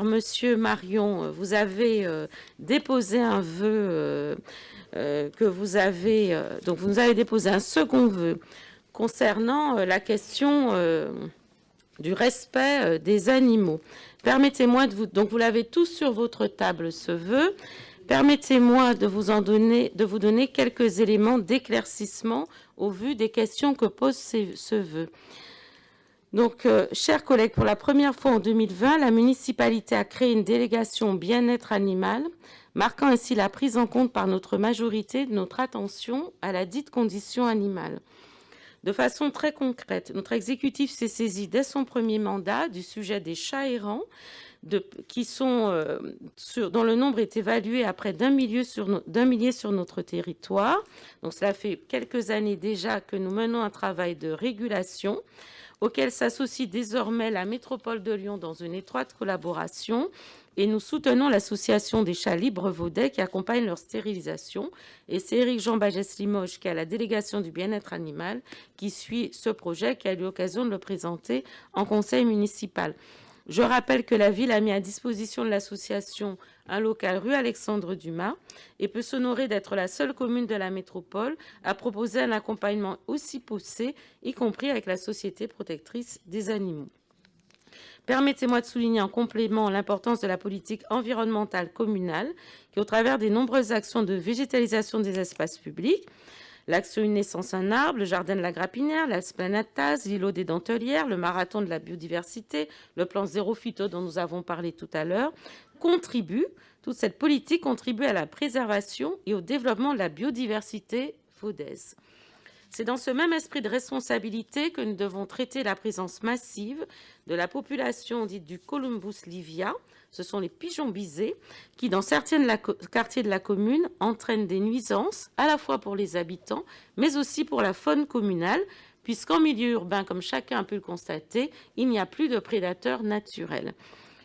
Monsieur Marion, vous avez déposé un vœu que vous avez... donc, vous nous avez déposé un second vœu concernant la question du respect des animaux. Permettez-moi de vous... Donc, vous l'avez tous sur votre table, ce vœu. Permettez-moi de vous donner quelques éléments d'éclaircissement au vu des questions que pose ce vœu. Donc, chers collègues, pour la première fois en 2020, la municipalité a créé une délégation bien-être animal, marquant ainsi la prise en compte par notre majorité de notre attention à la dite condition animale. De façon très concrète, notre exécutif s'est saisi dès son premier mandat du sujet des chats errants, dont le nombre est évalué à près d'un millier sur notre territoire. Donc, cela fait quelques années déjà que nous menons un travail de régulation auquel s'associe désormais la métropole de Lyon dans une étroite collaboration. Et nous soutenons l'association des chats libres vaudais qui accompagne leur stérilisation. Et c'est Éric-Jean Bagès-Limoges, qui a la délégation du bien-être animal, qui suit ce projet, qui a eu l'occasion de le présenter en conseil municipal. Je rappelle que la ville a mis à disposition de l'association un local rue Alexandre Dumas et peut s'honorer d'être la seule commune de la métropole à proposer un accompagnement aussi poussé, y compris avec la Société protectrice des animaux. Permettez-moi de souligner en complément l'importance de la politique environnementale communale qui, au travers des nombreuses actions de végétalisation des espaces publics, l'action Une naissance, un arbre, le jardin de la Grapinière, l'esplanade Taz, l'îlot des Dentelières, le marathon de la biodiversité, le plan zéro phyto dont nous avons parlé tout à l'heure, toute cette politique contribue à la préservation et au développement de la biodiversité vaudaise. C'est dans ce même esprit de responsabilité que nous devons traiter la présence massive de la population dite du Columbus livia. Ce sont les pigeons bisés qui, dans certains quartiers de la commune, entraînent des nuisances à la fois pour les habitants, mais aussi pour la faune communale, puisqu'en milieu urbain, comme chacun a pu le constater, il n'y a plus de prédateurs naturels.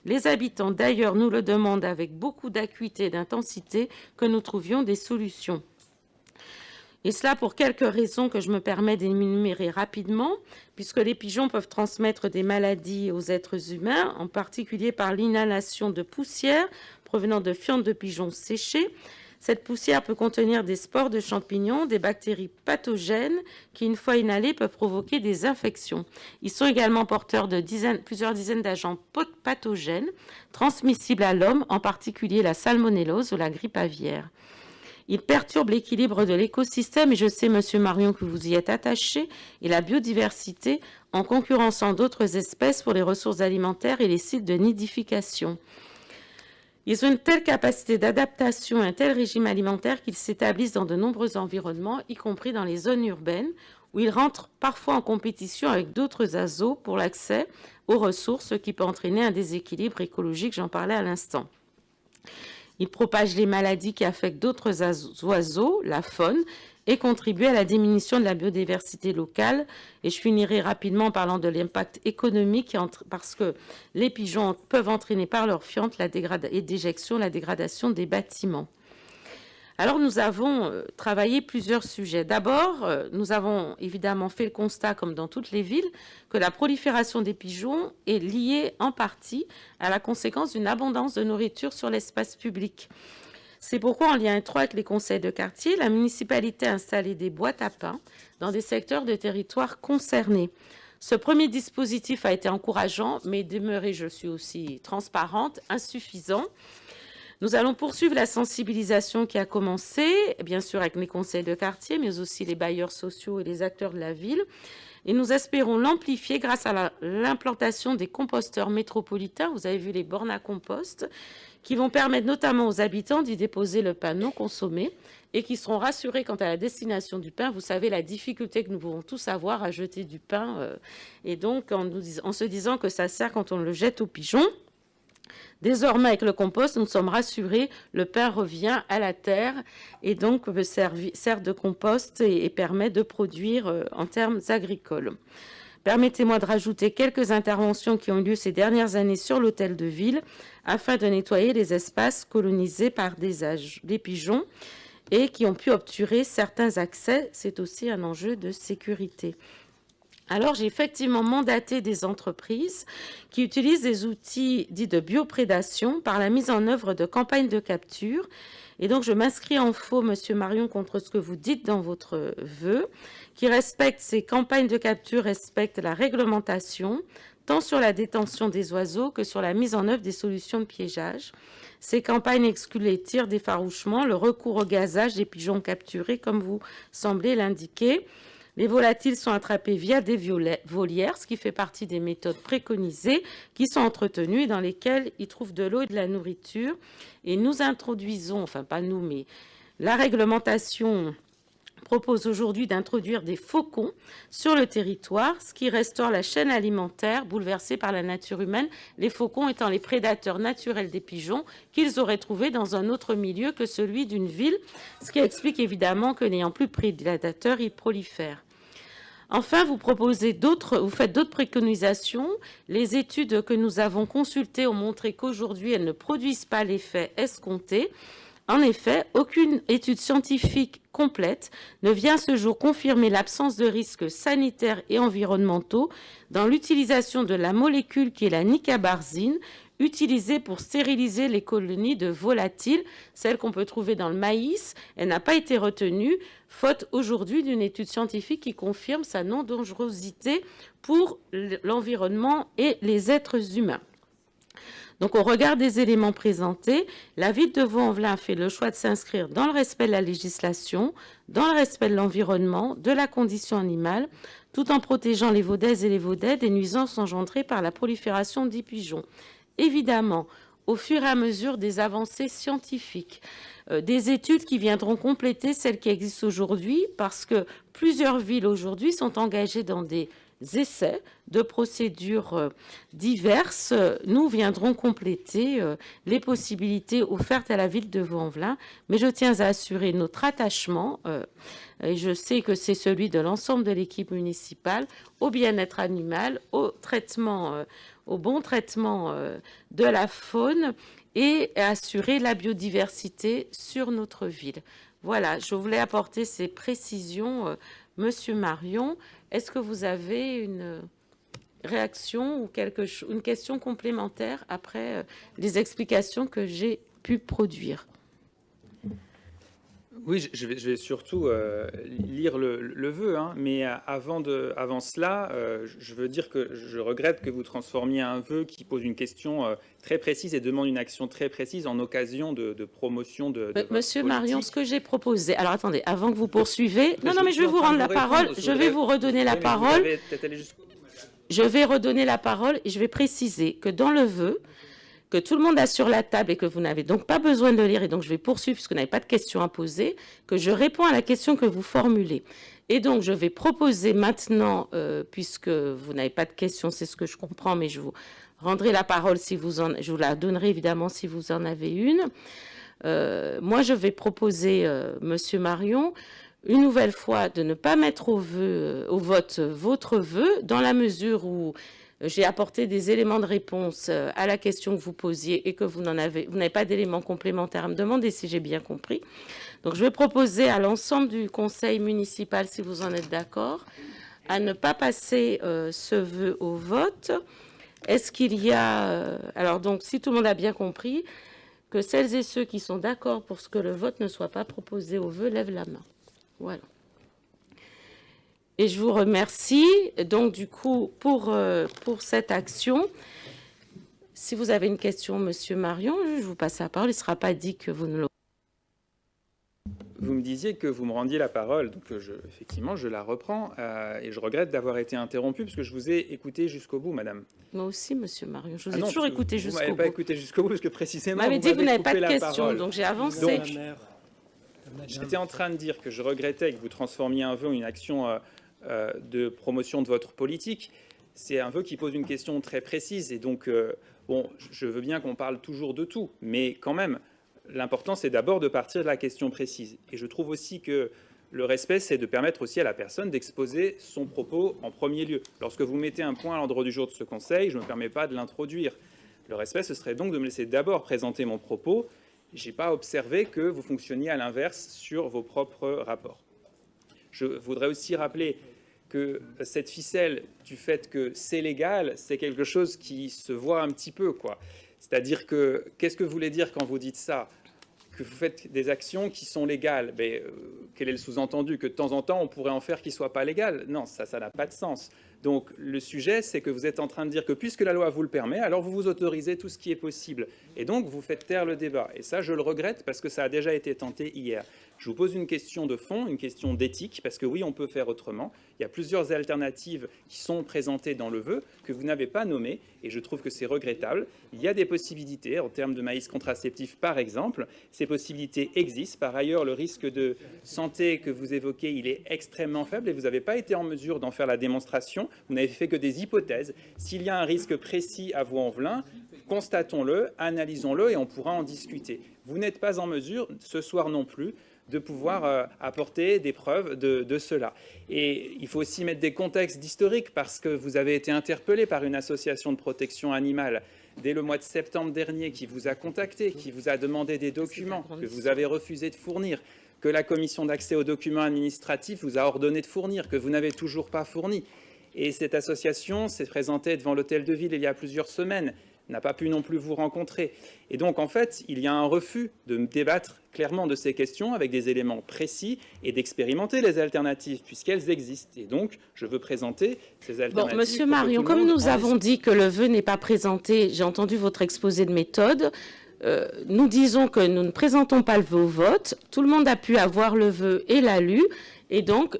Les habitants, d'ailleurs, nous le demandent avec beaucoup d'acuité et d'intensité que nous trouvions des solutions. Et cela pour quelques raisons que je me permets d'énumérer rapidement, puisque les pigeons peuvent transmettre des maladies aux êtres humains, en particulier par l'inhalation de poussière provenant de fientes de pigeons séchées. Cette poussière peut contenir des spores de champignons, des bactéries pathogènes qui, une fois inhalées, peuvent provoquer des infections. Ils sont également porteurs de plusieurs dizaines d'agents pathogènes transmissibles à l'homme, en particulier la salmonellose ou la grippe aviaire. Il perturbe l'équilibre de l'écosystème, et je sais, Monsieur Marion, que vous y êtes attaché, et la biodiversité en concurrençant d'autres espèces pour les ressources alimentaires et les sites de nidification. Ils ont une telle capacité d'adaptation, un tel régime alimentaire qu'ils s'établissent dans de nombreux environnements, y compris dans les zones urbaines, où ils rentrent parfois en compétition avec d'autres oiseaux pour l'accès aux ressources, ce qui peut entraîner un déséquilibre écologique, j'en parlais à l'instant. Il propage les maladies qui affectent d'autres oiseaux, la faune, et contribue à la diminution de la biodiversité locale. Et je finirai rapidement en parlant de l'impact économique, parce que les pigeons peuvent entraîner par leur fiente et d'éjection la dégradation des bâtiments. Alors, nous avons travaillé plusieurs sujets. D'abord, nous avons évidemment fait le constat, comme dans toutes les villes, que la prolifération des pigeons est liée en partie à la conséquence d'une abondance de nourriture sur l'espace public. C'est pourquoi, en lien étroit avec les conseils de quartier, la municipalité a installé des boîtes à pain dans des secteurs de territoire concernés. Ce premier dispositif a été encourageant, mais demeuré, je suis aussi transparente, insuffisant. Nous allons poursuivre la sensibilisation qui a commencé, bien sûr avec les conseils de quartier, mais aussi les bailleurs sociaux et les acteurs de la ville. Et nous espérons l'amplifier grâce à l'implantation des composteurs métropolitains. Vous avez vu les bornes à compost, qui vont permettre notamment aux habitants d'y déposer le pain non consommé et qui seront rassurés quant à la destination du pain. Vous savez la difficulté que nous pouvons tous avoir à jeter du pain, et donc en se disant que ça sert quand on le jette aux pigeons. Désormais, avec le compost, nous sommes rassurés, le pain revient à la terre et donc sert de compost et permet de produire en termes agricoles. Permettez-moi de rajouter quelques interventions qui ont eu lieu ces dernières années sur l'hôtel de ville afin de nettoyer les espaces colonisés par des pigeons et qui ont pu obturer certains accès. C'est aussi un enjeu de sécurité. Alors, j'ai effectivement mandaté des entreprises qui utilisent des outils dits de bioprédation par la mise en œuvre de campagnes de capture. Et donc, je m'inscris en faux, Monsieur Marion, contre ce que vous dites dans votre vœu, qui respecte ces campagnes de capture, respectent la réglementation, tant sur la détention des oiseaux que sur la mise en œuvre des solutions de piégeage. Ces campagnes excluent les tirs d'effarouchement, le recours au gazage des pigeons capturés, comme vous semblez l'indiquer. Les volatiles sont attrapés via des volières, ce qui fait partie des méthodes préconisées, qui sont entretenues et dans lesquelles ils trouvent de l'eau et de la nourriture. Et nous introduisons, enfin pas nous, mais la réglementation propose aujourd'hui d'introduire des faucons sur le territoire, ce qui restaure la chaîne alimentaire bouleversée par la nature humaine, les faucons étant les prédateurs naturels des pigeons qu'ils auraient trouvés dans un autre milieu que celui d'une ville, ce qui explique évidemment que n'ayant plus de prédateurs, ils prolifèrent. Enfin, vous faites d'autres préconisations. Les études que nous avons consultées ont montré qu'aujourd'hui, elles ne produisent pas l'effet escompté. En effet, aucune étude scientifique complète ne vient à ce jour confirmer l'absence de risques sanitaires et environnementaux dans l'utilisation de la molécule qui est la nicabarzine, utilisée pour stériliser les colonies de volatiles, celle qu'on peut trouver dans le maïs. Elle n'a pas été retenue, faute aujourd'hui d'une étude scientifique qui confirme sa non-dangerosité pour l'environnement et les êtres humains. Donc, au regard des éléments présentés, la ville de Vaux-en-Velin a fait le choix de s'inscrire dans le respect de la législation, dans le respect de l'environnement, de la condition animale, tout en protégeant les veaudettes et les veaudettes des nuisances engendrées par la prolifération des pigeons. Évidemment, au fur et à mesure des avancées scientifiques, des études qui viendront compléter celles qui existent aujourd'hui, parce que plusieurs villes aujourd'hui sont engagées dans des essais de procédures diverses, nous viendrons compléter les possibilités offertes à la ville de Vaux-en-Velin. Mais je tiens à assurer notre attachement, et je sais que c'est celui de l'ensemble de l'équipe municipale, au bien-être animal, au bon traitement de la faune et à assurer la biodiversité sur notre ville. Voilà, je voulais apporter ces précisions, Monsieur Marion. Est-ce que vous avez une réaction ou une question complémentaire après les explications que j'ai pu produire? Oui, je vais surtout lire le vœu, hein, mais avant cela, je veux dire que je regrette que vous transformiez un vœu qui pose une question très précise et demande une action très précise en occasion de promotion de votre Monsieur politique. Marion, ce que j'ai proposé... Alors attendez, avant que vous poursuivez... Non, mais je vais vous rendre la parole. Je vais vous redonner la parole. Je vais redonner la parole et je vais préciser que dans le vœu, que tout le monde a sur la table et que vous n'avez donc pas besoin de le lire, et donc je vais poursuivre puisque vous n'avez pas de questions à poser, que je réponds à la question que vous formulez. Et donc je vais proposer maintenant, puisque vous n'avez pas de questions, c'est ce que je comprends, mais je vous rendrai la parole si je vous la donnerai évidemment si vous en avez une. Moi, je vais proposer, Monsieur Marion, une nouvelle fois de ne pas mettre au vote votre vœu, dans la mesure où j'ai apporté des éléments de réponse à la question que vous posiez et que vous n'avez pas d'éléments complémentaires à me demander, si j'ai bien compris. Donc, je vais proposer à l'ensemble du conseil municipal, si vous en êtes d'accord, à ne pas passer ce vœu au vote. Est-ce qu'il y a... alors, donc, si tout le monde a bien compris, que celles et ceux qui sont d'accord pour ce que le vote ne soit pas proposé au vœu lèvent la main. Voilà. Et je vous remercie, donc, du coup, pour cette action. Si vous avez une question, Monsieur Marion, je vous passe la parole. Il ne sera pas dit que vous ne l'aurez. Vous me disiez que vous me rendiez la parole, donc effectivement, je la reprends, et je regrette d'avoir été interrompu, parce que je vous ai écouté jusqu'au bout, madame. Moi aussi, Monsieur Marion, je vous ai toujours écouté jusqu'au bout. Vous ne m'avez pas écouté jusqu'au bout, parce que précisément, vous m'avez dit que vous n'avez pas de questions, donc j'ai avancé. Donc, j'étais en train de dire que je regrettais que vous transformiez un vœu en une action de promotion de votre politique. C'est un vœu qui pose une question très précise, et donc, bon, je veux bien qu'on parle toujours de tout, mais quand même, l'important, c'est d'abord de partir de la question précise. Et je trouve aussi que le respect, c'est de permettre aussi à la personne d'exposer son propos en premier lieu. Lorsque vous mettez un point à l'ordre du jour de ce conseil, je ne me permets pas de l'introduire. Le respect, ce serait donc de me laisser d'abord présenter mon propos. Je n'ai pas observé que vous fonctionniez à l'inverse sur vos propres rapports. Je voudrais aussi rappeler que cette ficelle du fait que c'est légal, c'est quelque chose qui se voit un petit peu, quoi. C'est-à-dire que, qu'est-ce que vous voulez dire quand vous dites ça? Que vous faites des actions qui sont légales. Mais, quel est le sous-entendu? Que de temps en temps, on pourrait en faire qui ne soient pas légales? Non, ça n'a pas de sens. Donc, le sujet, c'est que vous êtes en train de dire que puisque la loi vous le permet, alors vous vous autorisez tout ce qui est possible. Et donc, vous faites taire le débat. Et ça, je le regrette parce que ça a déjà été tenté hier. Je vous pose une question de fond, une question d'éthique, parce que oui, on peut faire autrement. Il y a plusieurs alternatives qui sont présentées dans le vœu que vous n'avez pas nommées, et je trouve que c'est regrettable. Il y a des possibilités, en termes de maïs contraceptif par exemple. Ces possibilités existent. Par ailleurs, le risque de santé que vous évoquez, il est extrêmement faible, et vous n'avez pas été en mesure d'en faire la démonstration. Vous n'avez fait que des hypothèses. S'il y a un risque précis à Vaux-en-Velin, constatons-le, analysons-le, et on pourra en discuter. Vous n'êtes pas en mesure, ce soir non plus, de pouvoir apporter des preuves de cela. Et il faut aussi mettre des contextes d'historique parce que vous avez été interpellé par une association de protection animale dès le mois de septembre dernier qui vous a contacté, qui vous a demandé des documents que vous avez refusé de fournir, que la commission d'accès aux documents administratifs vous a ordonné de fournir, que vous n'avez toujours pas fourni. Et cette association s'est présentée devant l'hôtel de ville il y a plusieurs semaines, n'a pas pu non plus vous rencontrer. Et donc, en fait, il y a un refus de débattre clairement de ces questions avec des éléments précis et d'expérimenter les alternatives, puisqu'elles existent. Et donc, je veux présenter ces alternatives. Bon, Monsieur Marion, comme nous avons dit que le vœu n'est pas présenté, j'ai entendu votre exposé de méthode. Nous disons que nous ne présentons pas le vœu au vote. Tout le monde a pu avoir le vœu et l'a lu. Et donc,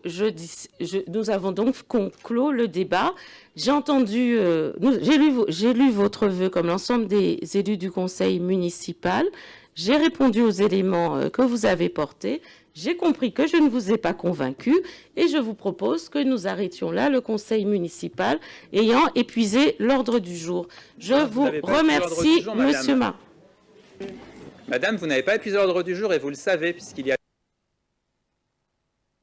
nous avons donc conclu le débat. J'ai entendu, j'ai lu votre vœu comme l'ensemble des élus du conseil municipal. J'ai répondu aux éléments que vous avez portés. J'ai compris que je ne vous ai pas convaincu et je vous propose que nous arrêtions là le conseil municipal ayant épuisé l'ordre du jour. Je vous remercie, Monsieur Marion. Madame, vous n'avez pas épuisé l'ordre du jour et vous le savez puisqu'il y a